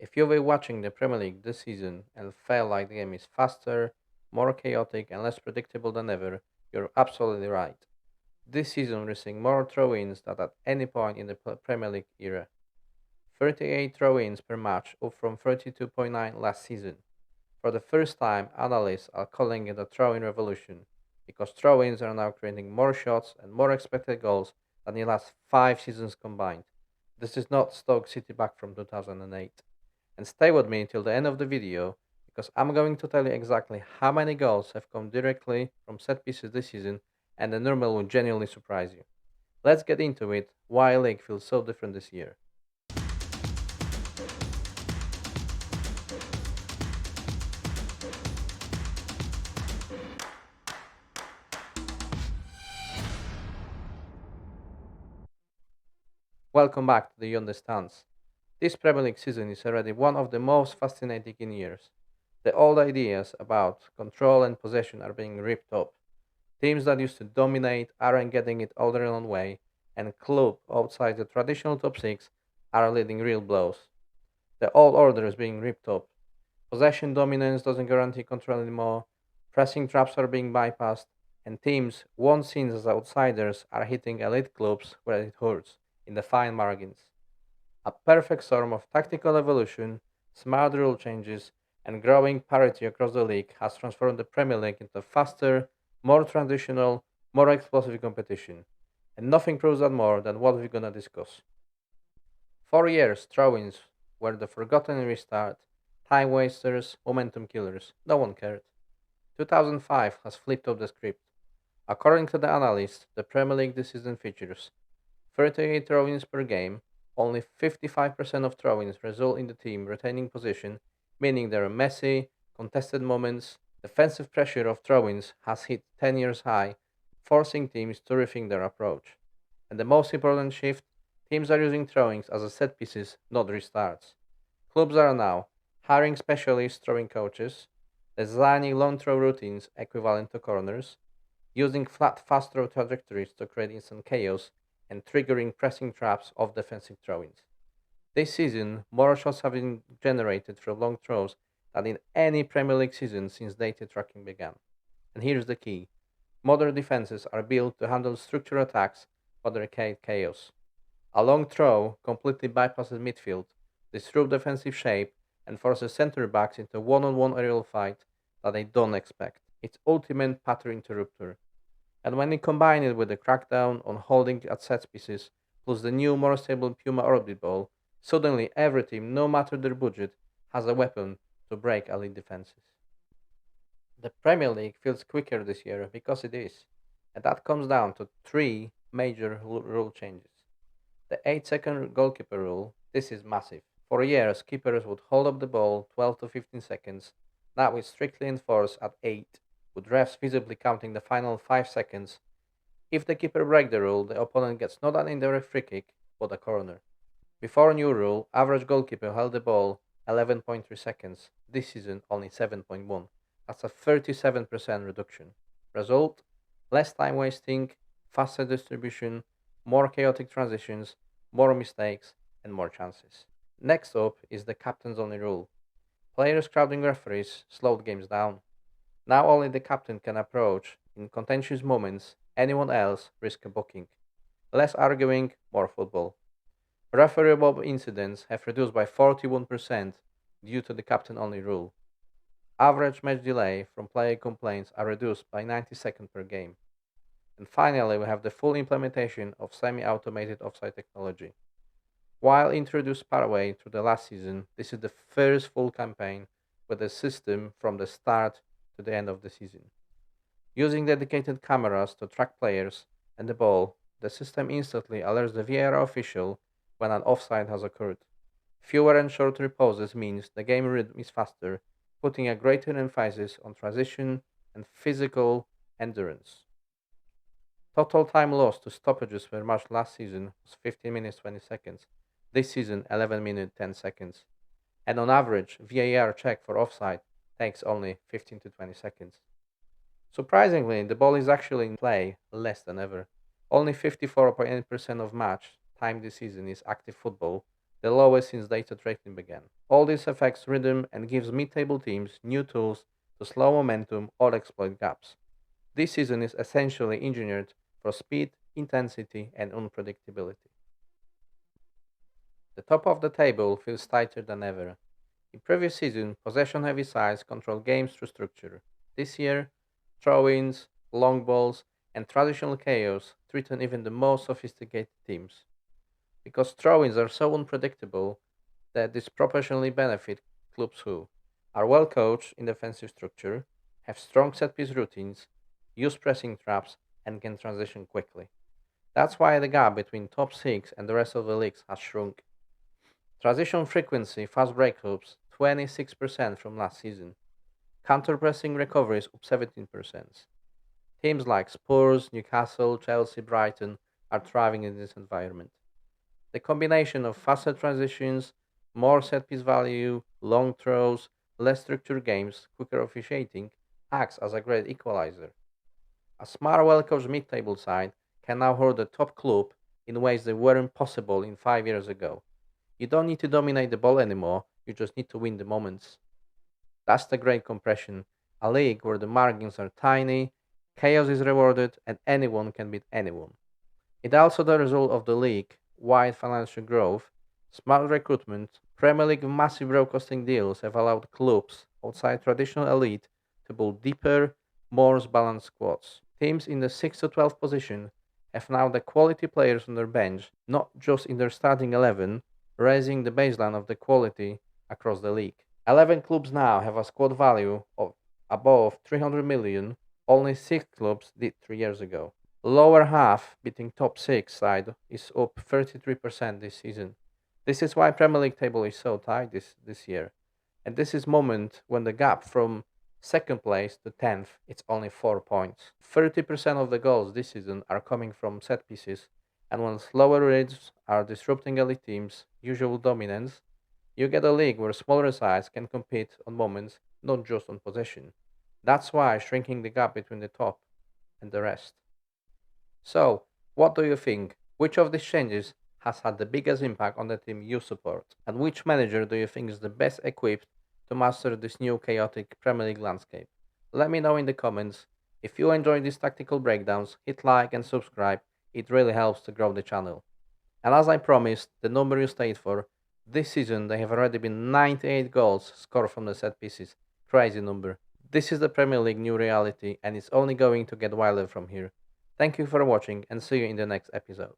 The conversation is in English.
If you've been watching the Premier League this season and felt like the game is faster, more chaotic, and less predictable than ever, you're absolutely right. This season we're seeing more throw-ins than at any point in the Premier League era. 38 throw-ins per match, up from 32.9 last season. For the first time, analysts are calling it a throw-in revolution, because throw-ins are now creating more shots and more expected goals than the last 5 seasons combined. This is not Stoke City back from 2008. And stay with me till the end of the video, because I'm going to tell you exactly how many goals have come directly from set pieces this season, and the number will genuinely surprise you. Let's get into it, why League feels so different this year. Welcome back to the Understands. This Premier League season is already one of the most fascinating in years. The old ideas about control and possession are being ripped up. Teams that used to dominate aren't getting it all their own way, and clubs outside the traditional top six are leading real blows. The old order is being ripped up. Possession dominance doesn't guarantee control anymore, pressing traps are being bypassed, and teams once seen as outsiders are hitting elite clubs where it hurts, in the fine margins. A perfect storm of tactical evolution, smart rule changes, and growing parity across the league has transformed the Premier League into a faster, more traditional, more explosive competition. And nothing proves that more than what we're gonna discuss. For years, throw-ins were the forgotten restart, time wasters, momentum killers. No one cared. 2005 has flipped up the script. According to the analysts, the Premier League this season features 38 throw-ins per game. Only 55% of throw-ins result in the team retaining position, meaning there are messy, contested moments. Defensive pressure of throw-ins has hit 10 years high, forcing teams to rethink their approach. And the most important shift, teams are using throw-ins as a set pieces, not restarts. Clubs are now hiring specialists throwing coaches, designing long throw routines equivalent to corners, using flat fast throw trajectories to create instant chaos, and triggering pressing traps of defensive throw-ins. This season, more shots have been generated from long throws than in any Premier League season since data tracking began. And here's the key. Modern defenses are built to handle structural attacks but create chaos. A long throw completely bypasses midfield, disrupts defensive shape, and forces centre backs into one-on-one aerial fight that they don't expect. It's ultimate pattern interrupter. And when you combine it with the crackdown on holding at set pieces, plus the new, more stable Puma orbit ball, suddenly every team, no matter their budget, has a weapon to break elite defenses. The Premier League feels quicker this year because it is, and that comes down to three major rule changes. The 8-second goalkeeper rule, this is massive. For years, keepers would hold up the ball 12 to 15 seconds. Now it's strictly enforced at 8, with refs visibly counting the final 5 seconds. If the keeper breaks the rule, the opponent gets not an indirect free kick, but a corner. Before new rule, average goalkeeper held the ball 11.3 seconds. This season, only 7.1. That's a 37% reduction. Result? Less time wasting, faster distribution, more chaotic transitions, more mistakes, and more chances. Next up is the captain's only rule. Players crowding referees slowed games down. Now only the captain can approach in contentious moments, anyone else risk a booking. Less arguing, more football. Refereeable incidents have reduced by 41% due to the captain only rule. Average match delay from player complaints are reduced by 90 seconds per game. And finally, we have the full implementation of semi automated offside technology. While introduced partway through the last season, this is the first full campaign with the system from the start to the end of the season. Using dedicated cameras to track players and the ball, the system instantly alerts the VAR official when an offside has occurred. Fewer and shorter pauses means the game rhythm is faster, putting a greater emphasis on transition and physical endurance. Total time lost to stoppages per match last season was 15 minutes 20 seconds. This season, 11 minutes 10 seconds. And on average, VAR check for offside takes only 15 to 20 seconds. Surprisingly, the ball is actually in play less than ever. Only 54.8% of match time this season is active football, the lowest since data tracking began. All this affects rhythm and gives mid-table teams new tools to slow momentum or exploit gaps. This season is essentially engineered for speed, intensity, and unpredictability. The top of the table feels tighter than ever. In previous season, possession-heavy sides controlled games through structure. This year, throw-ins, long balls, and traditional chaos threaten even the most sophisticated teams. Because throw-ins are so unpredictable that disproportionately benefit clubs who are well coached in defensive structure, have strong set-piece routines, use pressing traps, and can transition quickly. That's why the gap between top 6 and the rest of the leagues has shrunk. Transition frequency fast breakups 26% from last season. Counter-pressing recoveries up 17%. Teams like Spurs, Newcastle, Chelsea, Brighton are thriving in this environment. The combination of faster transitions, more set piece value, long throws, less structured games, quicker officiating acts as a great equalizer. A smart, well coached mid table side can now hold the top club in ways that weren't possible in 5 years ago. You don't need to dominate the ball anymore, you just need to win the moments. That's the great compression, a league where the margins are tiny, chaos is rewarded, and anyone can beat anyone. It also the result of the league wide financial growth, smart recruitment, Premier League massive broadcasting deals have allowed clubs outside traditional elite to build deeper, more balanced squads. Teams in the 6 to 12 position have now the quality players on their bench, not just in their starting 11, raising the baseline of the quality across the league. 11 clubs now have a squad value of above 300 million, only 6 clubs did 3 years ago. Lower half beating top 6 side is up 33% this season. This is why Premier League table is so tight this year. And this is moment when the gap from second place to 10th it's only 4 points. 30% of the goals this season are coming from set pieces, and when slower rates are disrupting elite teams' usual dominance, you get a league where smaller sides can compete on moments, not just on possession. That's why shrinking the gap between the top and the rest. So, what do you think? Which of these changes has had the biggest impact on the team you support? And which manager do you think is the best equipped to master this new chaotic Premier League landscape? Let me know in the comments. If you enjoy these tactical breakdowns, hit like and subscribe. It really helps to grow the channel. And as I promised, the number you stayed for, this season there have already been 98 goals scored from the set pieces. Crazy number. This is the Premier League new reality and it's only going to get wilder from here. Thank you for watching and see you in the next episode.